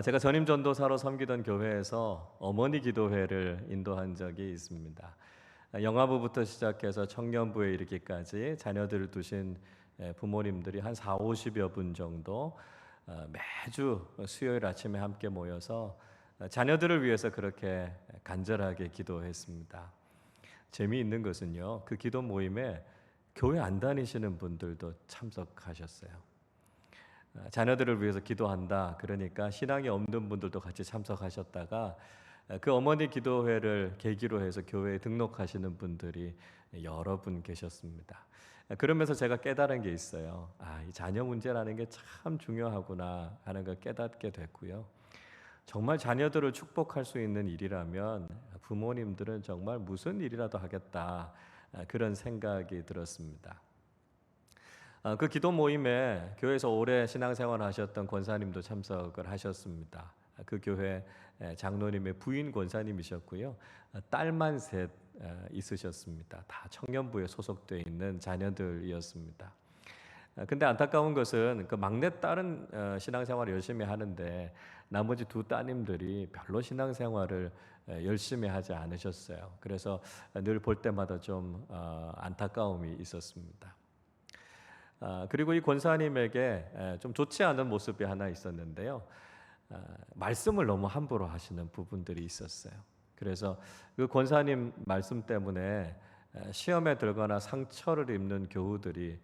제가 전임 전도사로 섬기던 교회에서 어머니 기도회를 인도한 적이 있습니다. 영아부부터 시작해서 청년부에 이르기까지 자녀들을 두신 부모님들이 한 4, 50여 분 정도 매주 수요일 아침에 함께 모여서 자녀들을 위해서 그렇게 간절하게 기도했습니다. 재미있는 것은요, 그 기도 모임에 교회 안 다니시는 분들도 참석하셨어요. 자녀들을 위해서 기도한다. 그러니까 신앙이 없는 분들도 같이 참석하셨다가 그 어머니 기도회를 계기로 해서 교회에 등록하시는 분들이 여러 분 계셨습니다. 그러면서 제가 깨달은 게 있어요. 이 자녀 문제라는 게 참 중요하구나 하는 걸 깨닫게 됐고요. 정말 자녀들을 축복할 수 있는 일이라면 부모님들은 정말 무슨 일이라도 하겠다. 그런 생각이 들었습니다. 그 기도 모임에 교회에서 오래 신앙생활 하셨던 권사님도 참석을 하셨습니다. 그 교회 장로님의 부인 권사님이셨고요. 딸만 셋 있으셨습니다. 다 청년부에 소속되어 있는 자녀들이었습니다. 근데 안타까운 것은 그 막내 딸은 신앙생활을 열심히 하는데 나머지 두 따님들이 별로 신앙생활을 열심히 하지 않으셨어요. 그래서 늘 볼 때마다 좀 안타까움이 있었습니다. 그리고 이 권사님에게 좀 좋지 않은 모습이 하나 있었는데요. 말씀을 너무 함부로 하시는 부분들이 있었어요. 그래서 그 권사님 말씀 때문에 시험에 들거나 상처를 입는 교우들이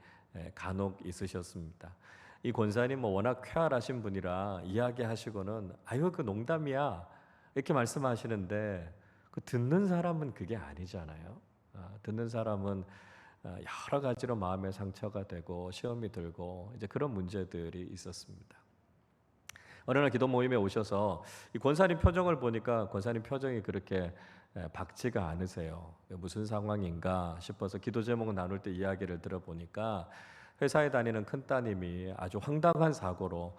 간혹 있으셨습니다. 이 권사님은 워낙 쾌활하신 분이라 이야기하시고는 아유 그 농담이야 이렇게 말씀하시는데 그 듣는 사람은 그게 아니잖아요. 듣는 사람은 여러 가지로 마음의 상처가 되고 시험이 들고 이제 그런 문제들이 있었습니다. 어느 날 기도 모임에 오셔서 이 권사님 표정을 보니까 권사님 표정이 그렇게 밝지가 않으세요. 무슨 상황인가 싶어서 기도 제목 나눌 때 이야기를 들어보니까 회사에 다니는 큰 따님이 아주 황당한 사고로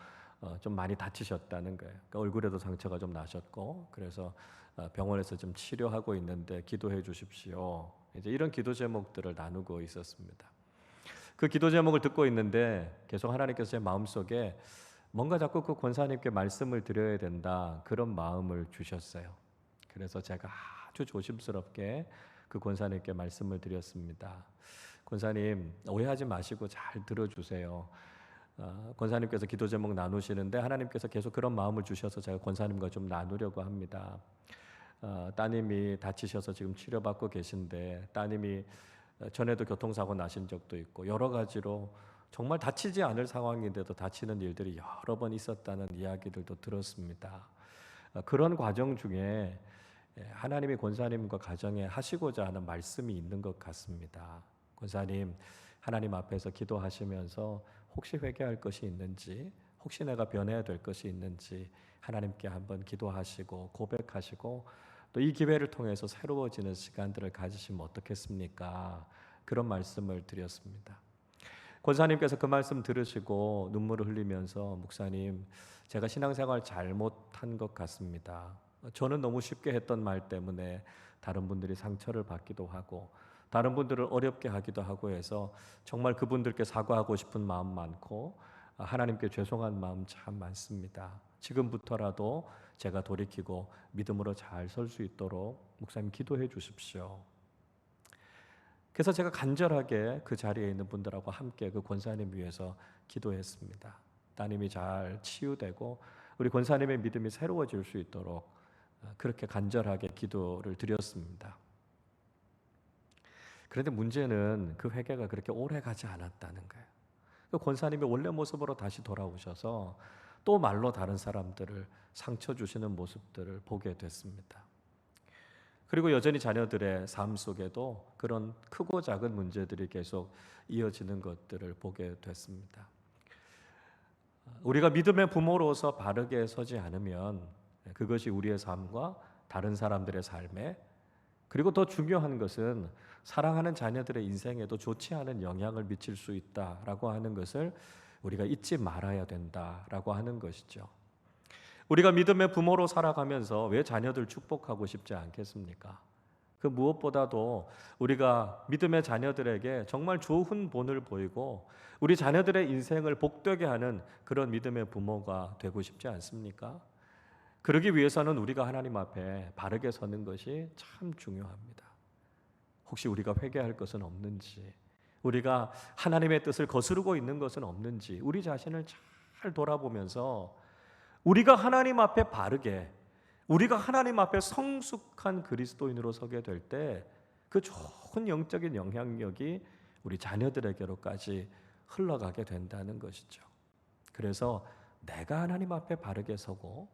좀 많이 다치셨다는 거예요. 그러니까 얼굴에도 상처가 좀 나셨고 그래서 병원에서 좀 치료하고 있는데 기도해 주십시오. 이제 이런 기도 제목들을 나누고 있었습니다. 그 기도 제목을 듣고 있는데 계속 하나님께서 제 마음속에 뭔가 자꾸 그 권사님께 말씀을 드려야 된다 그런 마음을 주셨어요. 그래서 제가 아주 조심스럽게 그 권사님께 말씀을 드렸습니다. 권사님 오해하지 마시고 잘 들어주세요. 권사님께서 기도 제목 나누시는데 하나님께서 계속 그런 마음을 주셔서 제가 권사님과 좀 나누려고 합니다. 따님이 다치셔서 지금 치료받고 계신데 따님이 전에도 교통사고 나신 적도 있고 여러 가지로 정말 다치지 않을 상황인데도 다치는 일들이 여러 번 있었다는 이야기들도 들었습니다. 그런 과정 중에 하나님이 권사님과 가정에 하시고자 하는 말씀이 있는 것 같습니다. 권사님 하나님 앞에서 기도하시면서 혹시 회개할 것이 있는지 혹시 내가 변해야 될 것이 있는지 하나님께 한번 기도하시고 고백하시고 또 이 기회를 통해서 새로워지는 시간들을 가지시면 어떻겠습니까? 그런 말씀을 드렸습니다. 권사님께서 그 말씀 들으시고 눈물을 흘리면서 목사님 제가 신앙생활 잘못한 것 같습니다. 저는 너무 쉽게 했던 말 때문에 다른 분들이 상처를 받기도 하고 다른 분들을 어렵게 하기도 하고 해서 정말 그분들께 사과하고 싶은 마음 많고 하나님께 죄송한 마음 참 많습니다. 지금부터라도 제가 돌이키고 믿음으로 잘 설 수 있도록 목사님 기도해 주십시오. 그래서 제가 간절하게 그 자리에 있는 분들하고 함께 그 권사님 위해서 기도했습니다. 따님이 잘 치유되고 우리 권사님의 믿음이 새로워질 수 있도록 그렇게 간절하게 기도를 드렸습니다. 그런데 문제는 그 회개가 그렇게 오래 가지 않았다는 거예요. 그 권사님이 원래 모습으로 다시 돌아오셔서 또 말로 다른 사람들을 상처 주시는 모습들을 보게 됐습니다. 그리고 여전히 자녀들의 삶 속에도 그런 크고 작은 문제들이 계속 이어지는 것들을 보게 됐습니다. 우리가 믿음의 부모로서 바르게 서지 않으면 그것이 우리의 삶과 다른 사람들의 삶에 그리고 더 중요한 것은 사랑하는 자녀들의 인생에도 좋지 않은 영향을 미칠 수 있다라고 하는 것을 우리가 잊지 말아야 된다라고 하는 것이죠. 우리가 믿음의 부모로 살아가면서 왜 자녀들 축복하고 싶지 않겠습니까? 그 무엇보다도 우리가 믿음의 자녀들에게 정말 좋은 본을 보이고 우리 자녀들의 인생을 복되게 하는 그런 믿음의 부모가 되고 싶지 않습니까? 그러기 위해서는 우리가 하나님 앞에 바르게 서는 것이 참 중요합니다. 혹시 우리가 회개할 것은 없는지, 우리가 하나님의 뜻을 거스르고 있는 것은 없는지 우리 자신을 잘 돌아보면서 우리가 하나님 앞에 바르게, 우리가 하나님 앞에 성숙한 그리스도인으로 서게 될 때 그 좋은 영적인 영향력이 우리 자녀들에게로까지 흘러가게 된다는 것이죠. 그래서 내가 하나님 앞에 바르게 서고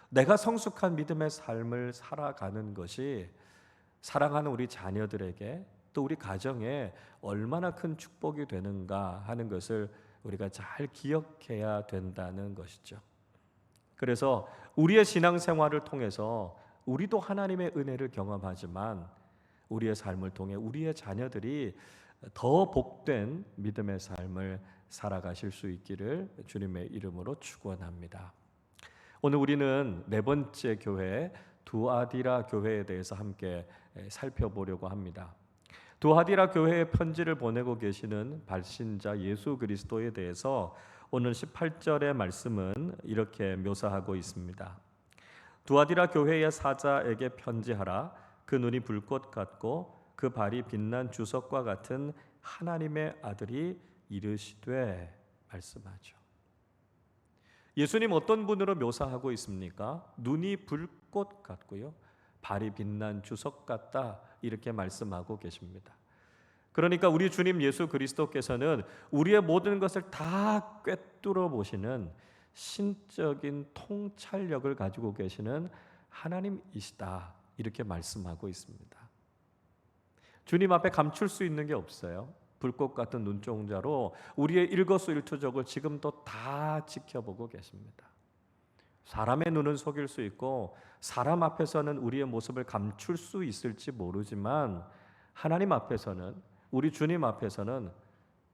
내가 성숙한 믿음의 삶을 살아가는 것이 사랑하는 우리 자녀들에게 또 우리 가정에 얼마나 큰 축복이 되는가 하는 것을 우리가 잘 기억해야 된다는 것이죠. 그래서 우리의 신앙생활을 통해서 우리도 하나님의 은혜를 경험하지만 우리의 삶을 통해 우리의 자녀들이 더 복된 믿음의 삶을 살아가실 수 있기를 주님의 이름으로 축원합니다. 오늘 우리는 네 번째 교회 두아디라 교회에 대해서 함께 살펴보려고 합니다. 두아디라 교회에 편지를 보내고 계시는 발신자 예수 그리스도에 대해서 오늘 18절의 말씀은 이렇게 묘사하고 있습니다. 두아디라 교회의 사자에게 편지하라. 그 눈이 불꽃 같고 그 발이 빛난 주석과 같은 하나님의 아들이 이르시되 말씀하죠. 예수님 어떤 분으로 묘사하고 있습니까? 눈이 불꽃 같고요, 발이 빛난 주석 같다, 이렇게 말씀하고 계십니다. 그러니까 우리 주님 예수 그리스도께서는 우리의 모든 것을 다 꿰뚫어 보시는 신적인 통찰력을 가지고 계시는 하나님이시다, 이렇게 말씀하고 있습니다. 주님 앞에 감출 수 있는 게 없어요. 불꽃 같은 눈동자로 우리의 일거수일투족을 지금도 다 지켜보고 계십니다. 사람의 눈은 속일 수 있고 사람 앞에서는 우리의 모습을 감출 수 있을지 모르지만 하나님 앞에서는, 우리 주님 앞에서는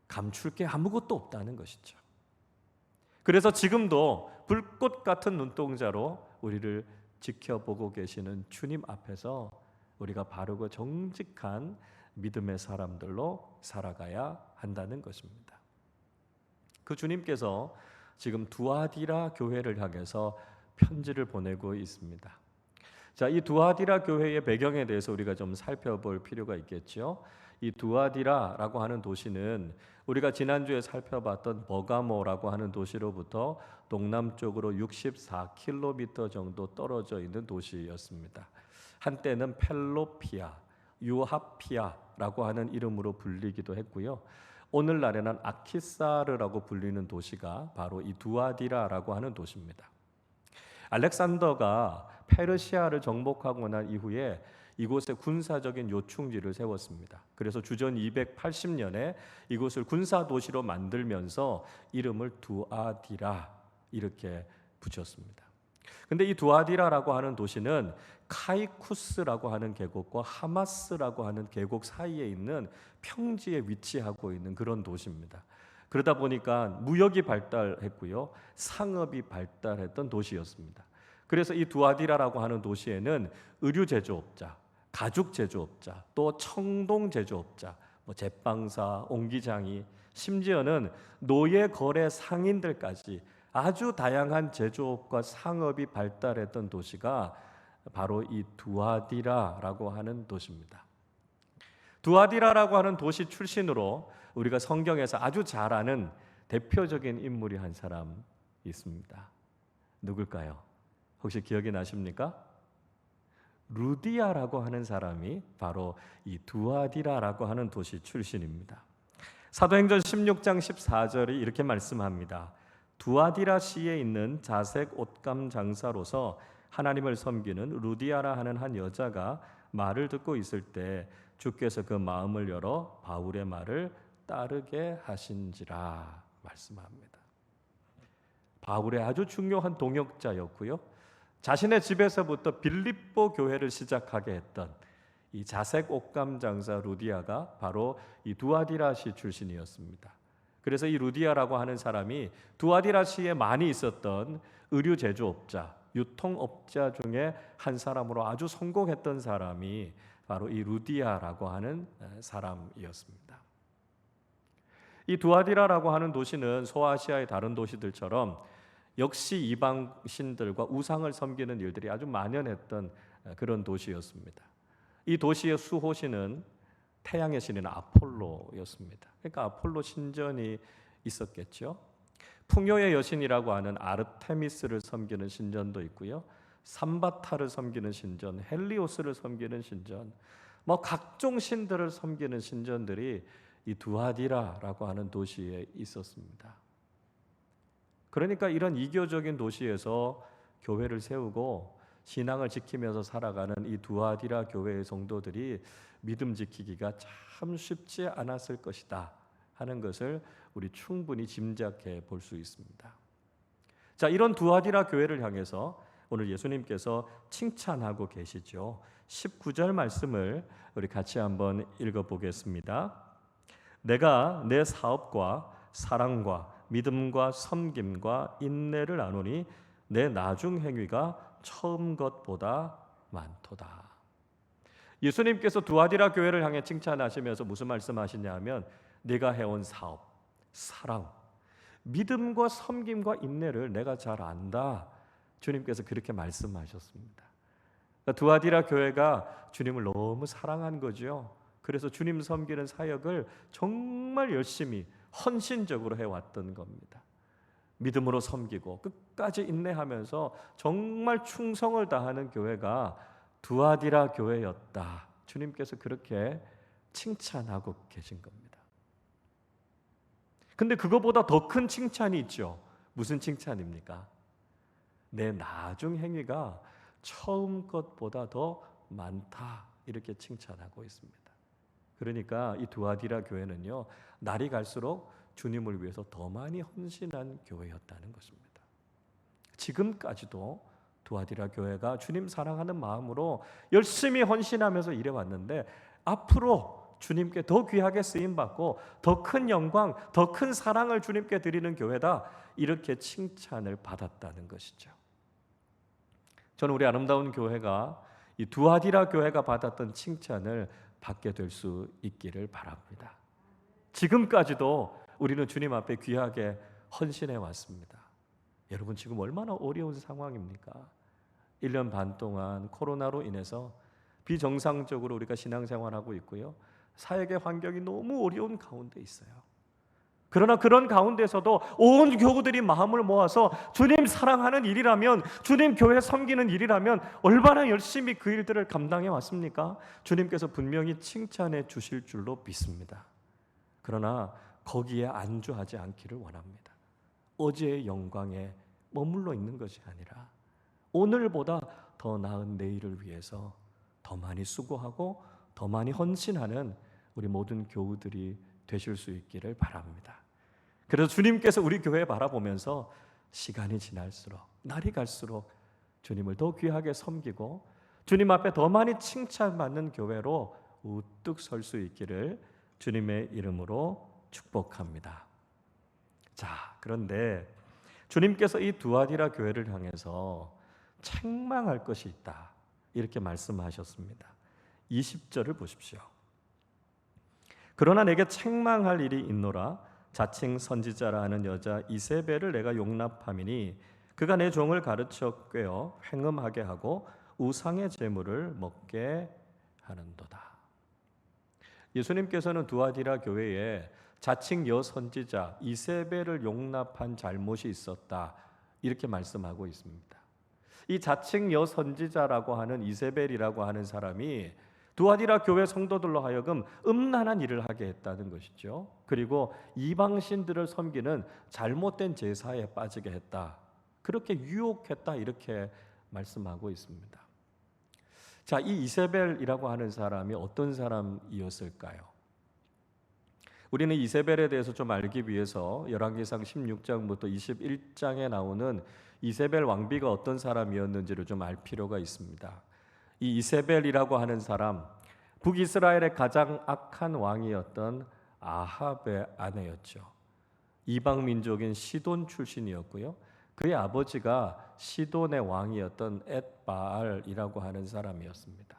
감출 게 아무것도 없다는 것이죠. 그래서 지금도 불꽃 같은 눈동자로 우리를 지켜보고 계시는 주님 앞에서 우리가 바르고 정직한 믿음의 사람들로 살아가야 한다는 것입니다. 그 주님께서 지금 두아디라 교회를 향해서 편지를 보내고 있습니다. 자, 이 두아디라 교회의 배경에 대해서 우리가 좀 살펴볼 필요가 있겠죠. 이 두아디라라고 하는 도시는 우리가 지난주에 살펴봤던 버가모라고 하는 도시로부터 동남쪽으로 64km 정도 떨어져 있는 도시였습니다. 한때는 펠로피아, 유하피아라고 하는 이름으로 불리기도 했고요. 오늘날에는 아키사르라고 불리는 도시가 바로 이 두아디라라고 하는 도시입니다. 알렉산더가 페르시아를 정복하고 난 이후에 이곳에 군사적인 요충지를 세웠습니다. 그래서 주전 280년에 이곳을 군사 도시로 만들면서 이름을 두아디라 이렇게 붙였습니다. 근데 이 두아디라라고 하는 도시는 카이쿠스라고 하는 계곡과 하마스라고 하는 계곡 사이에 있는 평지에 위치하고 있는 그런 도시입니다. 그러다 보니까 무역이 발달했고요, 상업이 발달했던 도시였습니다. 그래서 이 두아디라라고 하는 도시에는 의류 제조업자, 가죽 제조업자, 또 청동 제조업자, 제빵사, 옹기장이, 심지어는 노예 거래 상인들까지 아주 다양한 제조업과 상업이 발달했던 도시가 바로 이 두아디라라고 하는 도시입니다. 두아디라라고 하는 도시 출신으로 우리가 성경에서 아주 잘 아는 대표적인 인물이 한 사람 있습니다. 누굴까요? 혹시 기억이 나십니까? 루디아라고 하는 사람이 바로 이 두아디라라고 하는 도시 출신입니다. 사도행전 16장 14절이 이렇게 말씀합니다. 두아디라 시에 있는 자색 옷감 장사로서 하나님을 섬기는 루디아라 하는 한 여자가 말을 듣고 있을 때 주께서 그 마음을 열어 바울의 말을 따르게 하신지라 말씀합니다. 바울의 아주 중요한 동역자였고요, 자신의 집에서부터 빌립보 교회를 시작하게 했던 이 자색 옷감 장사 루디아가 바로 이 두아디라시 출신이었습니다. 그래서 이 루디아라고 하는 사람이 두아디라시에 많이 있었던 의류 제조업자, 유통업자 중에 한 사람으로 아주 성공했던 사람이 바로 이 루디아라고 하는 사람이었습니다. 이 두아디라라고 하는 도시는 소아시아의 다른 도시들처럼 역시 이방 신들과 우상을 섬기는 일들이 아주 만연했던 그런 도시였습니다. 이 도시의 수호신은 태양의 신인 아폴로였습니다. 그러니까 아폴로 신전이 있었겠죠. 풍요의 여신이라고 하는 아르테미스를 섬기는 신전도 있고요. 삼바타를 섬기는 신전, 헬리오스를 섬기는 신전, 각종 신들을 섬기는 신전들이 이 두아디라라고 하는 도시에 있었습니다. 그러니까 이런 이교적인 도시에서 교회를 세우고 신앙을 지키면서 살아가는 이 두아디라 교회의 성도들이 믿음 지키기가 참 쉽지 않았을 것이다 하는 것을 우리 충분히 짐작해 볼 수 있습니다. 자, 이런 두아디라 교회를 향해서 오늘 예수님께서 칭찬하고 계시죠. 19절 말씀을 우리 같이 한번 읽어보겠습니다. 내가 내 사업과 사랑과 믿음과 섬김과 인내를 아노니 내 나중 행위가 처음 것보다 많도다. 예수님께서 두아디라 교회를 향해 칭찬하시면서 무슨 말씀하시냐면 내가 해온 사업, 사랑, 믿음과 섬김과 인내를 내가 잘 안다. 주님께서 그렇게 말씀하셨습니다. 두아디라 교회가 주님을 너무 사랑한 거죠. 그래서 주님 섬기는 사역을 정말 열심히 헌신적으로 해왔던 겁니다. 믿음으로 섬기고 끝까지 인내하면서 정말 충성을 다하는 교회가 두아디라 교회였다. 주님께서 그렇게 칭찬하고 계신 겁니다. 근데 그거보다 더 큰 칭찬이 있죠. 무슨 칭찬입니까? 내 나중 행위가 처음 것보다 더 많다. 이렇게 칭찬하고 있습니다. 그러니까 이 두아디라 교회는요, 날이 갈수록 주님을 위해서 더 많이 헌신한 교회였다는 것입니다. 지금까지도 두아디라 교회가 주님 사랑하는 마음으로 열심히 헌신하면서 일해왔는데 앞으로 주님께 더 귀하게 쓰임받고 더 큰 영광, 더 큰 사랑을 주님께 드리는 교회다. 이렇게 칭찬을 받았다는 것이죠. 저는 우리 아름다운 교회가 이 두아디라 교회가 받았던 칭찬을 받게 될 수 있기를 바랍니다. 지금까지도 우리는 주님 앞에 귀하게 헌신해 왔습니다. 여러분 지금 얼마나 어려운 상황입니까? 1년 반 동안 코로나로 인해서 비정상적으로 우리가 신앙생활하고 있고요. 사역의 환경이 너무 어려운 가운데 있어요. 그러나 그런 가운데서도 온 교우들이 마음을 모아서 주님 사랑하는 일이라면, 주님 교회 섬기는 일이라면 얼마나 열심히 그 일들을 감당해 왔습니까? 주님께서 분명히 칭찬해 주실 줄로 믿습니다. 그러나 거기에 안주하지 않기를 원합니다. 어제의 영광에 머물러 있는 것이 아니라 오늘보다 더 나은 내일을 위해서 더 많이 수고하고 더 많이 헌신하는 우리 모든 교우들이 되실 수 있기를 바랍니다. 그래서 주님께서 우리 교회 바라보면서 시간이 지날수록, 날이 갈수록 주님을 더 귀하게 섬기고 주님 앞에 더 많이 칭찬받는 교회로 우뚝 설 수 있기를 주님의 이름으로 축복합니다. 자, 그런데 주님께서 이 두아디라 교회를 향해서 책망할 것이 있다. 이렇게 말씀하셨습니다. 20절을 보십시오. 그러나 내게 책망할 일이 있노라. 자칭 선지자라 하는 여자 이세벨을 내가 용납함이니 그가 내 종을 가르쳐 꿰어 횡음하게 하고 우상의 제물을 먹게 하는도다. 예수님께서는 두아디라 교회에 자칭 여선지자 이세벨을 용납한 잘못이 있었다. 이렇게 말씀하고 있습니다. 이 자칭 여선지자라고 하는 이세벨이라고 하는 사람이 두아디라 교회 성도들로 하여금 음란한 일을 하게 했다는 것이죠. 그리고 이방신들을 섬기는 잘못된 제사에 빠지게 했다. 그렇게 유혹했다. 이렇게 말씀하고 있습니다. 자, 이 이세벨이라고 하는 사람이 어떤 사람이었을까요? 우리는 이세벨에 대해서 좀 알기 위해서 열왕기상 16장부터 21장에 나오는 이세벨 왕비가 어떤 사람이었는지를 좀 알 필요가 있습니다. 이 이세벨이라고 하는 사람, 북이스라엘의 가장 악한 왕이었던 아합의 아내였죠. 이방 민족인 시돈 출신이었고요. 그의 아버지가 시돈의 왕이었던 엣바알이라고 하는 사람이었습니다.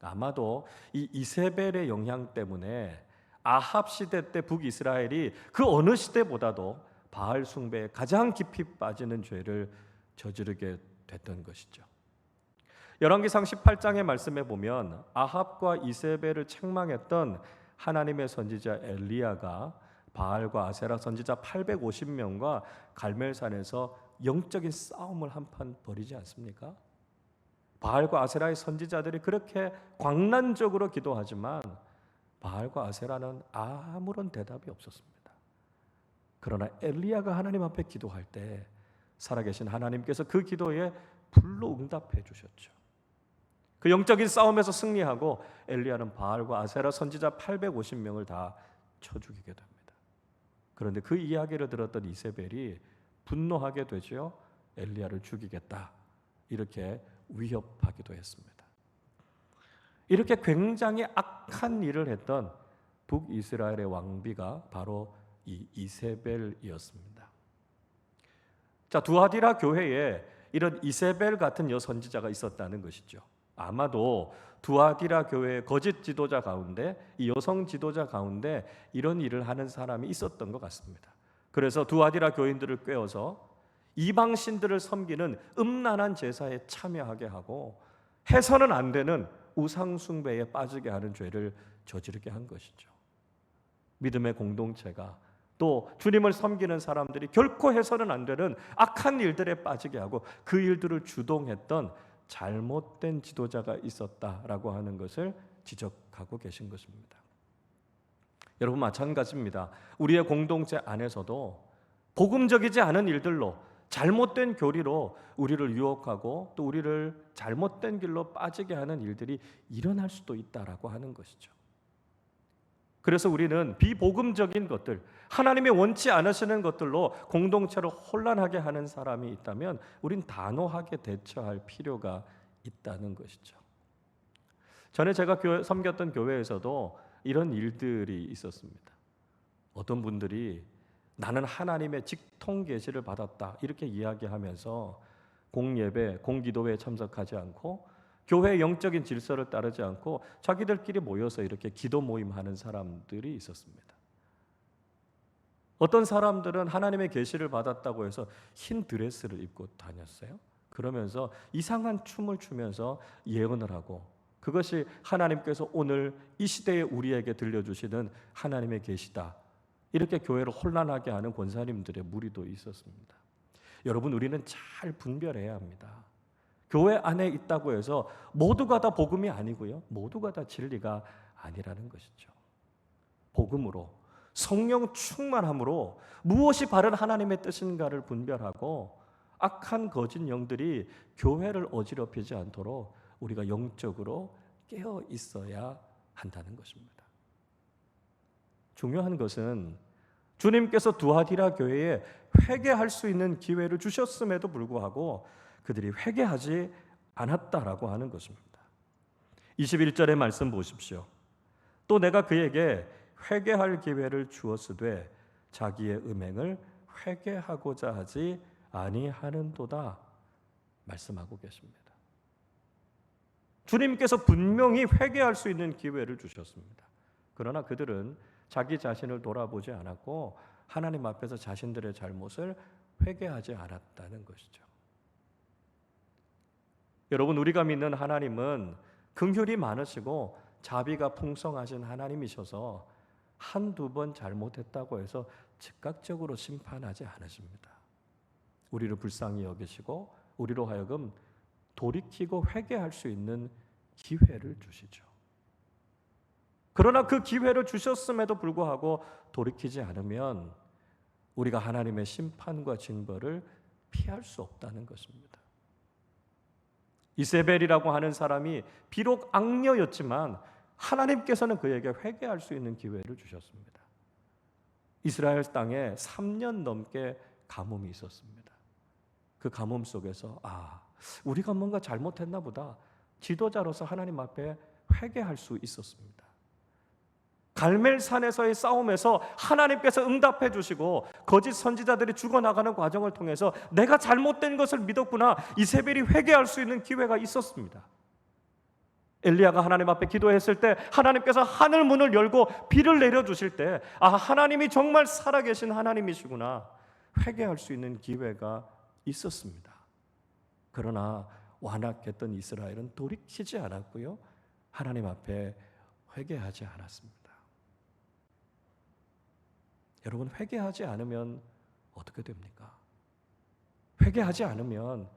아마도 이 이세벨의 영향 때문에 아합 시대 때 북이스라엘이 그 어느 시대보다도 바알 숭배에 가장 깊이 빠지는 죄를 저지르게 됐던 것이죠. 열왕기상 18장의 말씀에 보면 아합과 이세벨을 책망했던 하나님의 선지자 엘리야가 바알과 아세라 선지자 850명과 갈멜산에서 영적인 싸움을 한판 벌이지 않습니까? 바알과 아세라의 선지자들이 그렇게 광란적으로 기도하지만 바알과 아세라는 아무런 대답이 없었습니다. 그러나 엘리야가 하나님 앞에 기도할 때 살아계신 하나님께서 그 기도에 불로 응답해 주셨죠. 그 영적인 싸움에서 승리하고 엘리야는 바알과 아세라 선지자 850명을 다 쳐 죽이게 됩니다. 그런데 그 이야기를 들었던 이세벨이 분노하게 되죠. 엘리야를 죽이겠다 이렇게 위협하기도 했습니다. 이렇게 굉장히 악한 일을 했던 북이스라엘의 왕비가 바로 이 이세벨이었습니다. 자, 두아디라 교회에 이런 이세벨 같은 여선지자가 있었다는 것이죠. 아마도 두아디라 교회의 거짓 지도자 가운데, 이 여성 지도자 가운데 이런 일을 하는 사람이 있었던 것 같습니다. 그래서 두아디라 교인들을 꿰어서 이방 신들을 섬기는 음란한 제사에 참여하게 하고 해서는 안 되는 우상 숭배에 빠지게 하는 죄를 저지르게 한 것이죠. 믿음의 공동체가 또 주님을 섬기는 사람들이 결코 해서는 안 되는 악한 일들에 빠지게 하고 그 일들을 주동했던 잘못된 지도자가 있었다라고 하는 것을 지적하고 계신 것입니다. 여러분, 마찬가지입니다. 우리의 공동체 안에서도 복음적이지 않은 일들로, 잘못된 교리로 우리를 유혹하고 또 우리를 잘못된 길로 빠지게 하는 일들이 일어날 수도 있다라고 하는 것이죠. 그래서 우리는 비복음적인 것들, 하나님이 원치 않으시는 것들로 공동체를 혼란하게 하는 사람이 있다면 우린 단호하게 대처할 필요가 있다는 것이죠. 전에 제가 섬겼던 교회에서도 이런 일들이 있었습니다. 어떤 분들이 나는 하나님의 직통 계시를 받았다 이렇게 이야기하면서 공예배, 공기도회에 참석하지 않고 교회의 영적인 질서를 따르지 않고 자기들끼리 모여서 이렇게 기도 모임하는 사람들이 있었습니다. 어떤 사람들은 하나님의 계시를 받았다고 해서 흰 드레스를 입고 다녔어요. 그러면서 이상한 춤을 추면서 예언을 하고 그것이 하나님께서 오늘 이 시대에 우리에게 들려주시는 하나님의 계시다. 이렇게 교회를 혼란하게 하는 권사님들의 무리도 있었습니다. 여러분, 우리는 잘 분별해야 합니다. 교회 안에 있다고 해서 모두가 다 복음이 아니고요, 모두가 다 진리가 아니라는 것이죠. 복음으로, 성령 충만함으로 무엇이 바른 하나님의 뜻인가를 분별하고 악한 거짓 영들이 교회를 어지럽히지 않도록 우리가 영적으로 깨어 있어야 한다는 것입니다. 중요한 것은 주님께서 두아디라 교회에 회개할 수 있는 기회를 주셨음에도 불구하고 그들이 회개하지 않았다라고 하는 것입니다. 21절의 말씀 보십시오. 또 내가 그에게 회개할 기회를 주었으되 자기의 음행을 회개하고자 하지 아니하는도다 말씀하고 계십니다. 주님께서 분명히 회개할 수 있는 기회를 주셨습니다. 그러나 그들은 자기 자신을 돌아보지 않았고 하나님 앞에서 자신들의 잘못을 회개하지 않았다는 것이죠. 여러분, 우리가 믿는 하나님은 긍휼이 많으시고 자비가 풍성하신 하나님이셔서 한두 번 잘못했다고 해서 즉각적으로 심판하지 않으십니다. 우리를 불쌍히 여기시고 우리로 하여금 돌이키고 회개할 수 있는 기회를 주시죠. 그러나 그 기회를 주셨음에도 불구하고 돌이키지 않으면 우리가 하나님의 심판과 징벌을 피할 수 없다는 것입니다. 이세벨이라고 하는 사람이 비록 악녀였지만 하나님께서는 그에게 회개할 수 있는 기회를 주셨습니다. 이스라엘 땅에 3년 넘게 가뭄이 있었습니다. 그 가뭄 속에서 우리가 뭔가 잘못했나 보다, 지도자로서 하나님 앞에 회개할 수 있었습니다. 갈멜산에서의 싸움에서 하나님께서 응답해 주시고 거짓 선지자들이 죽어나가는 과정을 통해서 내가 잘못된 것을 믿었구나, 이세벨이 회개할 수 있는 기회가 있었습니다. 엘리야가 하나님 앞에 기도했을 때 하나님께서 하늘 문을 열고 비를 내려주실 때 하나님이 정말 살아계신 하나님이시구나, 회개할 수 있는 기회가 있었습니다. 그러나 완악했던 이스라엘은 돌이키지 않았고요, 하나님 앞에 회개하지 않았습니다. 여러분, 회개하지 않으면 어떻게 됩니까? 회개하지 않으면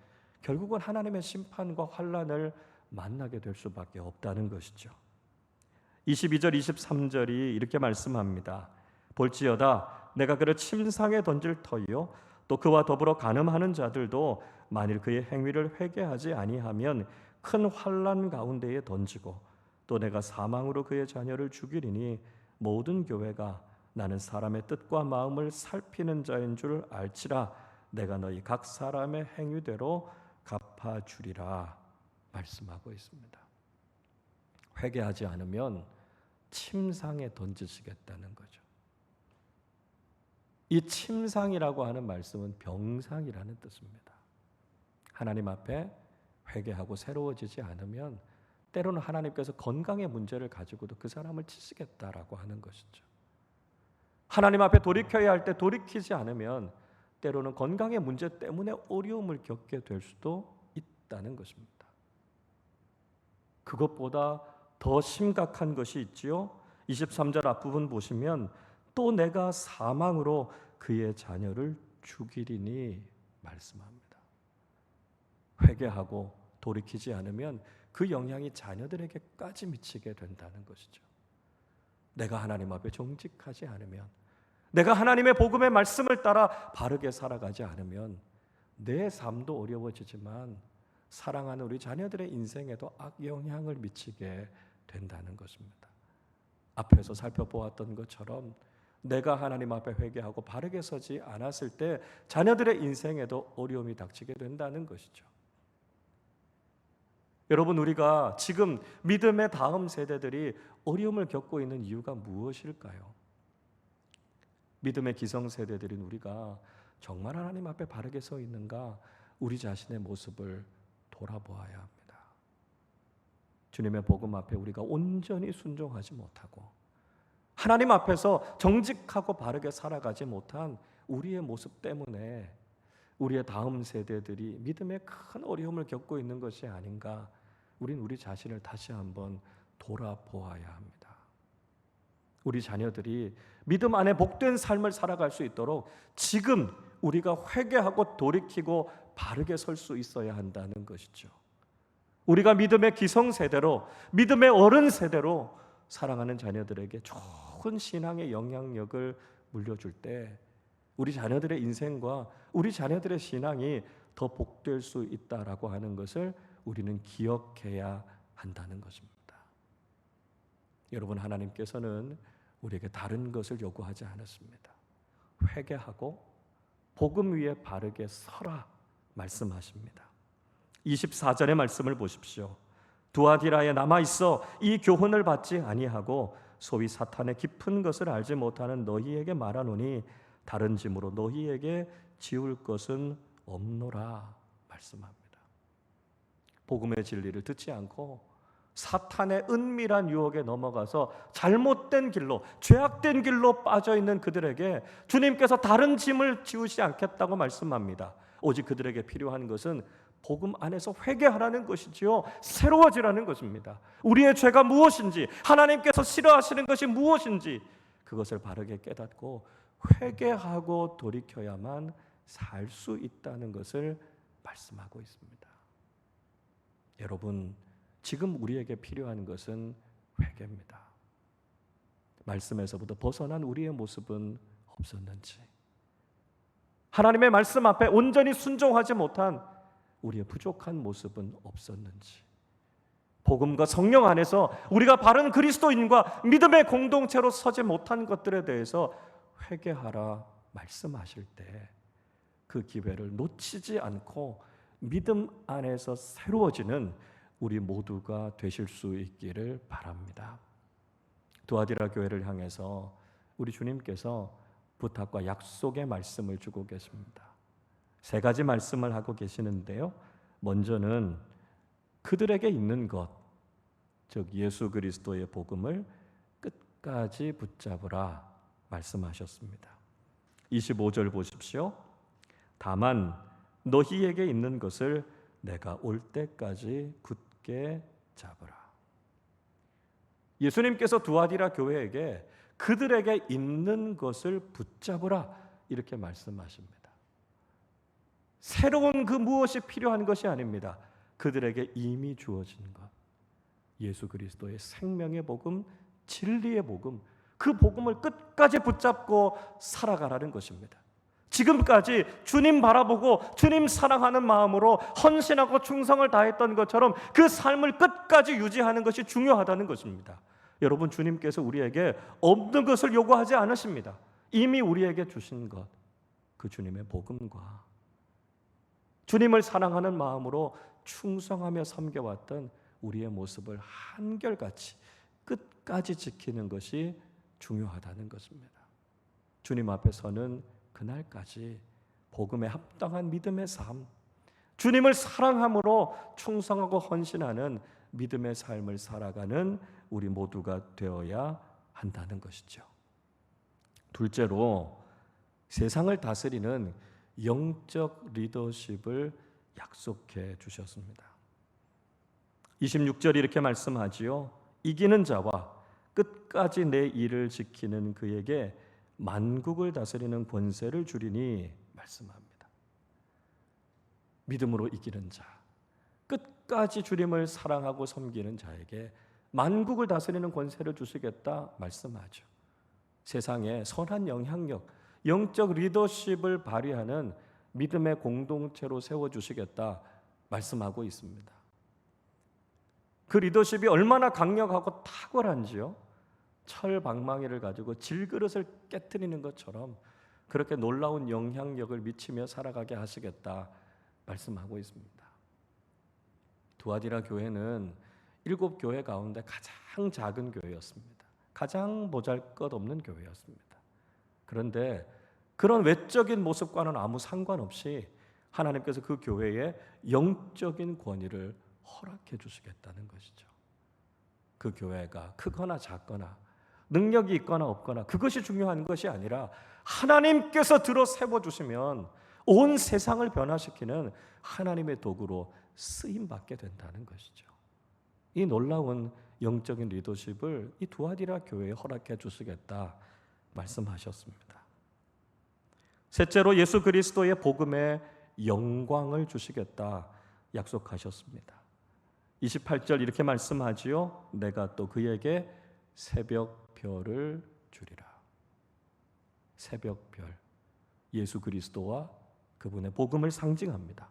결국은 하나님의 심판과 환난을 만나게 될 수밖에 없다는 것이죠. 22절 23절이 이렇게 말씀합니다. 볼지어다 내가 그를 침상에 던질 터이요 또 그와 더불어 간음하는 자들도 만일 그의 행위를 회개하지 아니하면 큰 환난 가운데에 던지고 또 내가 사망으로 그의 자녀를 죽이리니 모든 교회가 나는 사람의 뜻과 마음을 살피는 자인 줄 알지라 내가 너희 각 사람의 행위대로 갚아주리라 말씀하고 있습니다. 회개하지 않으면 침상에 던지시겠다는 거죠. 이 침상이라고 하는 말씀은 병상이라는 뜻입니다. 하나님 앞에 회개하고 새로워지지 않으면 때로는 하나님께서 건강의 문제를 가지고도 그 사람을 치시겠다라고 하는 것이죠. 하나님 앞에 돌이켜야 할 때 돌이키지 않으면 때로는 건강의 문제 때문에 어려움을 겪게 될 수도 있다는 것입니다. 그것보다 더 심각한 것이 있지요. 23절 앞부분 보시면 또 내가 사망으로 그의 자녀를 죽이리니 말씀합니다. 회개하고 돌이키지 않으면 그 영향이 자녀들에게까지 미치게 된다는 것이죠. 내가 하나님 앞에 정직하지 않으면, 내가 하나님의 복음의 말씀을 따라 바르게 살아가지 않으면 내 삶도 어려워지지만 사랑하는 우리 자녀들의 인생에도 악영향을 미치게 된다는 것입니다. 앞에서 살펴보았던 것처럼 내가 하나님 앞에 회개하고 바르게 서지 않았을 때 자녀들의 인생에도 어려움이 닥치게 된다는 것이죠. 여러분, 우리가 지금 믿음의 다음 세대들이 어려움을 겪고 있는 이유가 무엇일까요? 믿음의 기성세대들인 우리가 정말 하나님 앞에 바르게 서 있는가, 우리 자신의 모습을 돌아보아야 합니다. 주님의 복음 앞에 우리가 온전히 순종하지 못하고 하나님 앞에서 정직하고 바르게 살아가지 못한 우리의 모습 때문에 우리의 다음 세대들이 믿음의 큰 어려움을 겪고 있는 것이 아닌가, 우린 우리 자신을 다시 한번 돌아보아야 합니다. 우리 자녀들이 믿음 안에 복된 삶을 살아갈 수 있도록 지금 우리가 회개하고 돌이키고 바르게 설 수 있어야 한다는 것이죠. 우리가 믿음의 기성세대로, 믿음의 어른 세대로 사랑하는 자녀들에게 좋은 신앙의 영향력을 물려줄 때 우리 자녀들의 인생과 우리 자녀들의 신앙이 더 복될 수 있다라고 하는 것을 우리는 기억해야 한다는 것입니다. 여러분, 하나님께서는 우리에게 다른 것을 요구하지 않았습니다. 회개하고 복음 위에 바르게 서라 말씀하십니다. 24절의 말씀을 보십시오. 두아디라에 남아있어 이 교훈을 받지 아니하고 소위 사탄의 깊은 것을 알지 못하는 너희에게 말하노니 다른 짐으로 너희에게 지울 것은 없노라 말씀합니다. 복음의 진리를 듣지 않고 사탄의 은밀한 유혹에 넘어가서 잘못된 길로, 죄악된 길로 빠져있는 그들에게 주님께서 다른 짐을 지우지 않겠다고 말씀합니다. 오직 그들에게 필요한 것은 복음 안에서 회개하라는 것이지요, 새로워지라는 것입니다. 우리의 죄가 무엇인지, 하나님께서 싫어하시는 것이 무엇인지 그것을 바르게 깨닫고 회개하고 돌이켜야만 살 수 있다는 것을 말씀하고 있습니다. 여러분, 지금 우리에게 필요한 것은 회개입니다. 말씀에서부터 벗어난 우리의 모습은 없었는지, 하나님의 말씀 앞에 온전히 순종하지 못한 우리의 부족한 모습은 없었는지, 복음과 성령 안에서 우리가 바른 그리스도인과 믿음의 공동체로 서지 못한 것들에 대해서 회개하라 말씀하실 때 그 기회를 놓치지 않고 믿음 안에서 새로워지는 우리 모두가 되실 수 있기를 바랍니다. 두아디라 교회를 향해서 우리 주님께서 부탁과 약속의 말씀을 주고 계십니다. 세 가지 말씀을 하고 계시는데요, 먼저는 그들에게 있는 것, 즉 예수 그리스도의 복음을 끝까지 붙잡으라 말씀하셨습니다. 25절 보십시오. 다만 너희에게 있는 것을 내가 올 때까지 굳게 잡으라. 예수님께서 두아디라 교회에게 그들에게 있는 것을 붙잡으라 이렇게 말씀하십니다. 새로운 그 무엇이 필요한 것이 아닙니다. 그들에게 이미 주어진 것, 예수 그리스도의 생명의 복음, 진리의 복음, 그 복음을 끝까지 붙잡고 살아가라는 것입니다. 지금까지 주님 바라보고 주님 사랑하는 마음으로 헌신하고 충성을 다했던 것처럼 그 삶을 끝까지 유지하는 것이 중요하다는 것입니다. 여러분, 주님께서 우리에게 없는 것을 요구하지 않으십니다. 이미 우리에게 주신 것, 그 주님의 복음과 주님을 사랑하는 마음으로 충성하며 섬겨왔던 우리의 모습을 한결같이 끝까지 지키는 것이 중요하다는 것입니다. 주님 앞에 서는 그날까지 복음에 합당한 믿음의 삶, 주님을 사랑함으로 충성하고 헌신하는 믿음의 삶을 살아가는 우리 모두가 되어야 한다는 것이죠. 둘째로, 세상을 다스리는 영적 리더십을 약속해 주셨습니다. 26절 이렇게 말씀하지요. 이기는 자와 끝까지 내 일을 지키는 그에게 만국을 다스리는 권세를 주리니 말씀합니다. 믿음으로 이기는 자, 끝까지 주님을 사랑하고 섬기는 자에게 만국을 다스리는 권세를 주시겠다 말씀하죠. 세상에 선한 영향력, 영적 리더십을 발휘하는 믿음의 공동체로 세워주시겠다 말씀하고 있습니다. 그 리더십이 얼마나 강력하고 탁월한지요. 철방망이를 가지고 질그릇을 깨트리는 것처럼 그렇게 놀라운 영향력을 미치며 살아가게 하시겠다 말씀하고 있습니다. 두아디라 교회는 7교회 가운데 가장 작은 교회였습니다. 가장 보잘것없는 교회였습니다. 그런데 그런 외적인 모습과는 아무 상관없이 하나님께서 그 교회에 영적인 권위를 허락해 주시겠다는 것이죠. 그 교회가 크거나 작거나 능력이 있거나 없거나 그것이 중요한 것이 아니라 하나님께서 들어 세워주시면 온 세상을 변화시키는 하나님의 도구로 쓰임받게 된다는 것이죠. 이 놀라운 영적인 리더십을 이 두아디라 교회에 허락해 주시겠다 말씀하셨습니다. 셋째로, 예수 그리스도의 복음에 영광을 주시겠다 약속하셨습니다. 28절 이렇게 말씀하지요. 내가 또 그에게 새벽별을 주리라. 새벽별, 예수 그리스도와 그분의 복음을 상징합니다.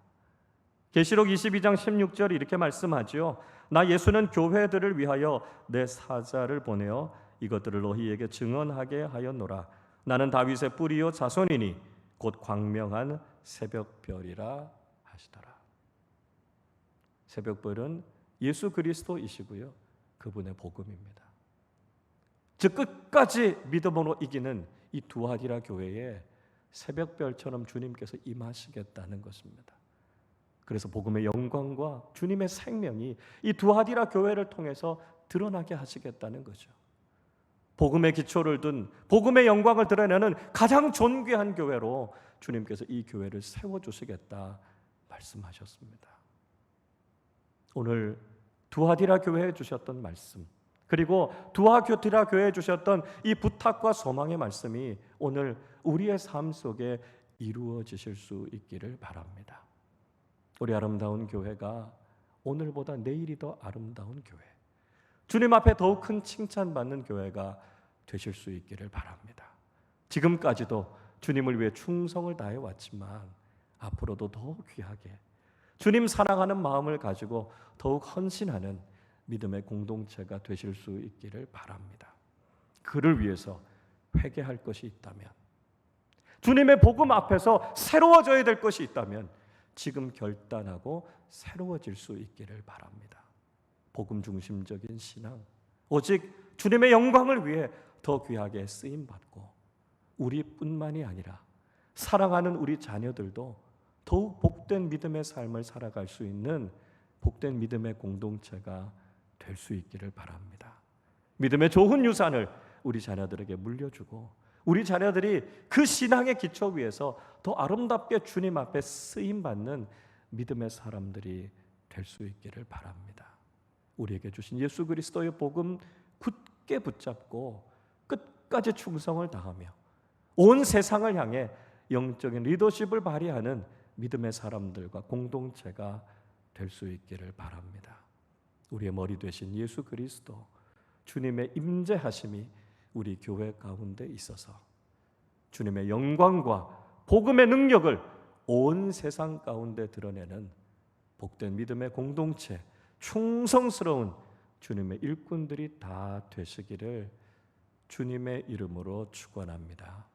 계시록 22장 16절 이렇게 말씀하지요. 나 예수는 교회들을 위하여 내 사자를 보내어 이것들을 너희에게 증언하게 하였노라. 나는 다윗의 뿌리요 자손이니 곧 광명한 새벽별이라 하시더라. 새벽별은 예수 그리스도이시고요, 그분의 복음입니다. 즉 끝까지 믿음으로 이기는 이 두아디라 교회에 새벽별처럼 주님께서 임하시겠다는 것입니다. 그래서 복음의 영광과 주님의 생명이 이 두아디라 교회를 통해서 드러나게 하시겠다는 거죠. 복음의 기초를 둔, 복음의 영광을 드러내는 가장 존귀한 교회로 주님께서 이 교회를 세워주시겠다 말씀하셨습니다. 오늘 두아디라 교회에 주셨던 말씀, 그리고 두아디라 교회에 주셨던 이 부탁과 소망의 말씀이 오늘 우리의 삶 속에 이루어지실 수 있기를 바랍니다. 우리 아름다운 교회가 오늘보다 내일이 더 아름다운 교회, 주님 앞에 더욱 큰 칭찬받는 교회가 되실 수 있기를 바랍니다. 지금까지도 주님을 위해 충성을 다해왔지만 앞으로도 더욱 귀하게 주님 사랑하는 마음을 가지고 더욱 헌신하는 믿음의 공동체가 되실 수 있기를 바랍니다. 그를 위해서 회개할 것이 있다면, 주님의 복음 앞에서 새로워져야 될 것이 있다면 지금 결단하고 새로워질 수 있기를 바랍니다. 복음 중심적인 신앙, 오직 주님의 영광을 위해 더 귀하게 쓰임받고 우리뿐만이 아니라 사랑하는 우리 자녀들도 더욱 복된 믿음의 삶을 살아갈 수 있는 복된 믿음의 공동체가 될 수 있기를 바랍니다. 믿음의 좋은 유산을 우리 자녀들에게 물려주고 우리 자녀들이 그 신앙의 기초 위에서 더 아름답게 주님 앞에 쓰임 받는 믿음의 사람들이 될 수 있기를 바랍니다. 우리에게 주신 예수 그리스도의 복음 굳게 붙잡고 끝까지 충성을 다하며 온 세상을 향해 영적인 리더십을 발휘하는 믿음의 사람들과 공동체가 될 수 있기를 바랍니다. 우리의 머리 되신 예수 그리스도 주님의 임재하심이 우리 교회 가운데 있어서 주님의 영광과 복음의 능력을 온 세상 가운데 드러내는 복된 믿음의 공동체, 충성스러운 주님의 일꾼들이 다 되시기를 주님의 이름으로 축원합니다.